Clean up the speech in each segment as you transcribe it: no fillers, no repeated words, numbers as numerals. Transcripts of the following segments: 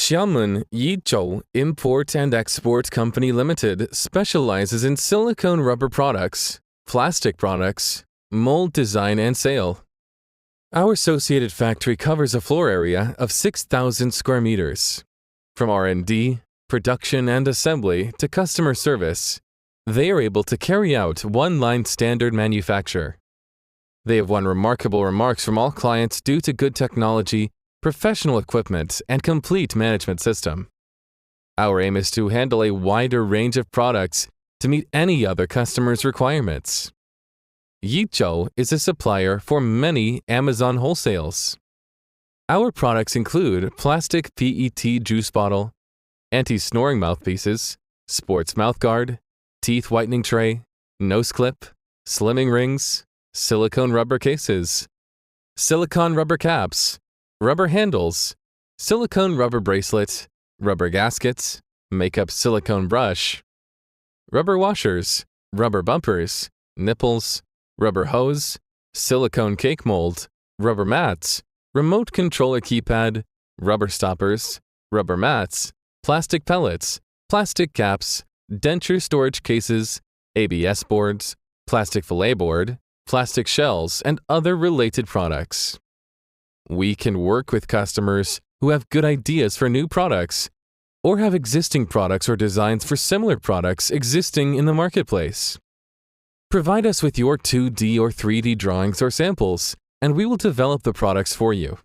Xiamen Yizhou Import and Export Company Limited specializes in silicone rubber products, plastic products, mold design and sale. Our associated factory covers a floor area of 6,000 square meters. From R&D, production and assembly to customer service, they are able to carry out one-line standard manufacture. They have won remarkable remarks from all clients due to good technology, professional equipment, and complete management system. Our aim is to handle a wider range of products to meet any other customer's requirements. Yizhou is a supplier for many Amazon wholesales. Our products include plastic PET juice bottle, anti-snoring mouthpieces, sports mouthguard, teeth whitening tray, nose clip, slimming rings, silicone rubber cases, silicone rubber caps, rubber handles, silicone rubber bracelet, rubber gaskets, makeup silicone brush, rubber washers, rubber bumpers, nipples, rubber hose, silicone cake mold, rubber mats, remote controller keypad, rubber stoppers, rubber mats, plastic pellets, plastic caps, denture storage cases, ABS boards, plastic fillet board, plastic shells, and other related products. We can work with customers who have good ideas for new products or have existing products or designs for similar products existing in the marketplace. Provide us with your 2D or 3D drawings or samples, and we will develop the products for you.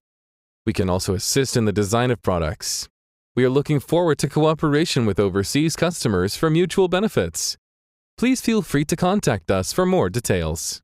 We can also assist in the design of products. We are looking forward to cooperation with overseas customers for mutual benefits. Please feel free to contact us for more details.